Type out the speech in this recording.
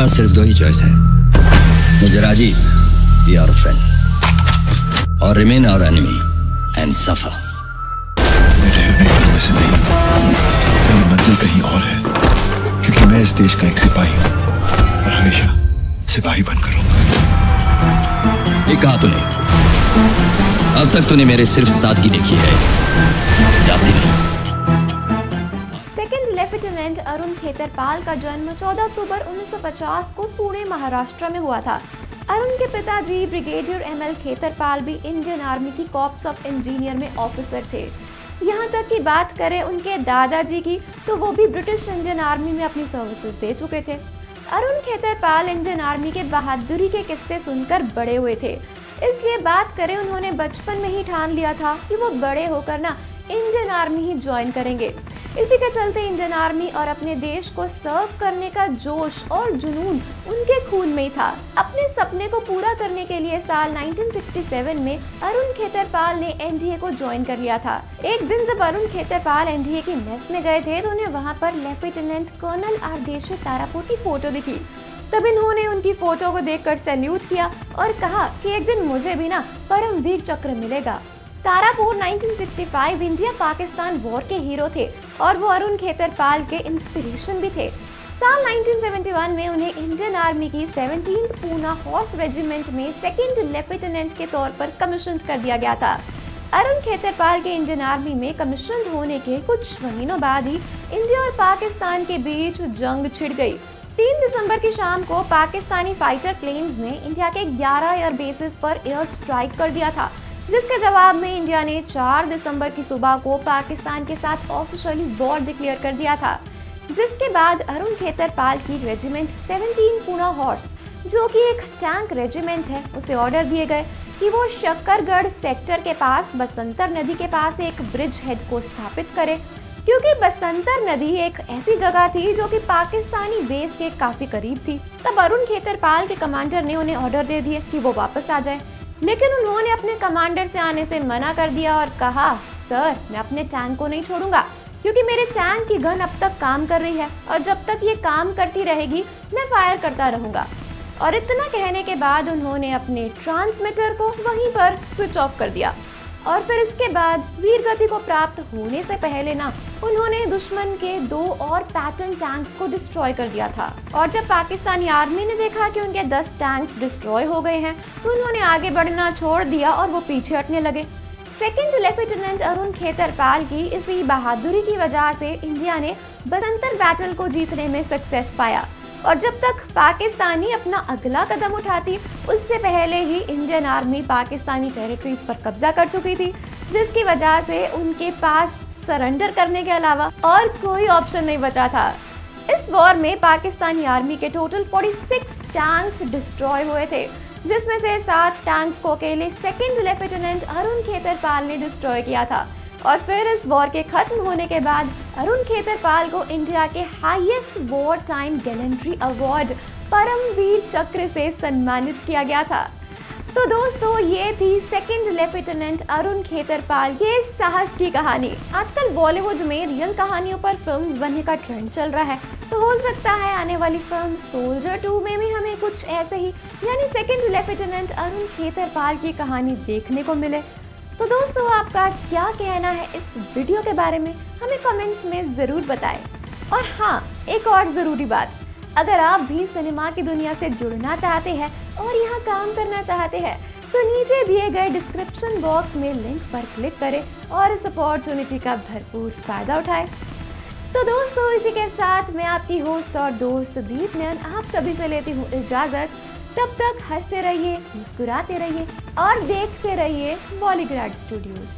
पास सिर्फ दो ही चॉइस है, मुझे राजी बी आवर फ्रेंड और remain our enemy and suffer. वैसे नहीं, मेरी मंजिल कहीं और है, क्योंकि मैं इस देश का एक सिपाही हूँ और हमेशा सिपाही बनकर रहूंगा। ये कहा तूने? अब तक तूने मेरे सिर्फ सादगी देखी है, जाती नहीं। सेकंड लेफ्टिनेंट अरुण खेतरपाल का जन्म 14 अक्टूबर 1950 को पुणे महाराष्ट्र में हुआ था। अरुण के पिताजी ब्रिगेडियर एमएल खेतरपाल भी इंडियन आर्मी की कॉर्प्स ऑफ इंजीनियर में ऑफिसर थे। यहाँ तक की बात करें उनके दादाजी की, तो वो भी ब्रिटिश इंडियन आर्मी में अपनी सर्विसेज दे चुके थे। अरुण खेतरपाल इंडियन आर्मी के बहादुरी के किस्से सुनकर बड़े हुए थे, इसलिए बात करें उन्होंने बचपन में ही ठान लिया था कि वो बड़े होकर ना इंडियन आर्मी ही ज्वाइन करेंगे। इसी के चलते इंडियन आर्मी और अपने देश को सर्व करने का जोश और जुनून उनके खून में ही था। अपने सपने को पूरा करने के लिए साल 1967 में अरुण खेतरपाल ने एनडीए को ज्वाइन कर लिया था। एक दिन जब अरुण खेतरपाल एनडीए की मेस में गए थे तो उन्हें वहाँ पर लेफ्टिनेंट कर्नल आरदेशी तारापुर की फोटो दिखी। तब इन्होंने उनकी फोटो को देखकर सैल्यूट किया और कहा कि एक दिन मुझे भी ना परमवीर चक्र मिलेगा। तारापुर 1965 इंडिया पाकिस्तान वॉर के हीरो थे और वो अरुण खेतरपाल के इंस्पिरेशन भी थे। साल 1971 में उन्हें इंडियन आर्मी की 17th पूना हॉर्स रेजिमेंट में सेकंड लेफ्टिनेंट के तौर पर कमीशन कर दिया गया था। अरुण खेतरपाल के इंडियन आर्मी में कमीशन होने के कुछ महीनों बाद ही इंडिया और पाकिस्तान के बीच जंग छिड़ गई। 3 दिसंबर की शाम को पाकिस्तानी फाइटर प्लेन्स ने इंडिया के 11 एयर बेसिस पर एयर स्ट्राइक कर दिया था, जिसके जवाब में इंडिया ने 4 दिसंबर की सुबह को पाकिस्तान के साथ ऑफिशियली वॉर डिक्लेयर कर दिया था। जिसके बाद अरुण खेतरपाल की रेजिमेंट 17 पूना हॉर्स, जो कि एक टैंक रेजिमेंट है, उसे ऑर्डर दिए गए कि वो शक्करगढ़ सेक्टर के पास बसंतर नदी के पास एक ब्रिज हेड को स्थापित करे, क्योंकि बसंतर नदी एक ऐसी जगह थी जो कि पाकिस्तानी बेस के काफी करीब थी। तब अरुण खेतरपाल के कमांडर ने उन्हें ऑर्डर दे दिए कि वो वापस आ जाए, लेकिन उन्होंने अपने कमांडर से आने से मना कर दिया और कहा, सर मैं अपने टैंक को नहीं छोड़ूंगा, क्योंकि मेरे टैंक की गन अब तक काम कर रही है और जब तक ये काम करती रहेगी मैं फायर करता रहूंगा। और इतना कहने के बाद उन्होंने अपने ट्रांसमीटर को वहीं पर स्विच ऑफ कर दिया और फिर इसके बाद वीर गति को प्राप्त होने से पहले ना उन्होंने दुश्मन के 2 और पैटर्न टैंक्स को डिस्ट्रॉय कर दिया था। और जब पाकिस्तानी आर्मी ने देखा कि उनके 10 टैंक्स डिस्ट्रॉय हो गए हैं तो उन्होंने आगे बढ़ना छोड़ दिया और वो पीछे हटने लगे। सेकंड लेफ्टिनेंट अरुण खेतरपाल की इसी बहादुरी की वजह से इंडिया ने बसंतर बैटल को जीतने में सक्सेस पाया। और जब तक पाकिस्तानी अपना अगला कदम उठाती उससे पहले ही इंडियन आर्मी पाकिस्तानी टेरिटरीज पर कब्जा कर चुकी थी, जिसकी वजह से उनके पास सरेंडर करने के अलावा और कोई ऑप्शन नहीं बचा था। इस वॉर में पाकिस्तानी आर्मी के टोटल 46 टैंक्स डिस्ट्रॉय हुए थे, जिसमें से 7 टैंक्स को अकेले सेकंड लेफ्टिनेंट अरुण खेतरपाल ने डिस्ट्रॉय किया था। और फिर इस वॉर के खत्म होने के बाद अरुण खेतरपाल को इंडिया के highest war time gallantry award Param Vir Chakra से सम्मानित किया गया था। तो दोस्तों ये थी सेकंड लेफ्टिनेंट अरुण खेतरपाल के साहस की कहानी। आजकल बॉलीवुड में रियल कहानियों पर फिल्म्स बनने का ट्रेंड चल रहा है, तो हो सकता है आने वाली फिल्म सोल्जर 2 में भी हमें कुछ ऐसे ही यानी सेकंड लेफ्टिनेंट अरुण खेतरपाल की कहानी देखने को मिले। तो दोस्तों आपका क्या कहना है इस वीडियो के बारे में, हमें कमेंट्स में ज़रूर बताएं। और हाँ, एक और ज़रूरी बात, अगर आप भी सिनेमा की दुनिया से जुड़ना चाहते हैं और यहाँ काम करना चाहते हैं तो नीचे दिए गए डिस्क्रिप्शन बॉक्स में लिंक पर क्लिक करें और इस अपॉर्चुनिटी का भरपूर फ़ायदा उठाएं। तो दोस्तों इसी के साथ मैं आपकी होस्ट और दोस्त दीप नयन आप सभी से लेती हूँ इजाज़त। तब तक हंसते रहिए, मुस्कुराते रहिए और देखते रहिए बॉलीग्राड स्टूडियोज।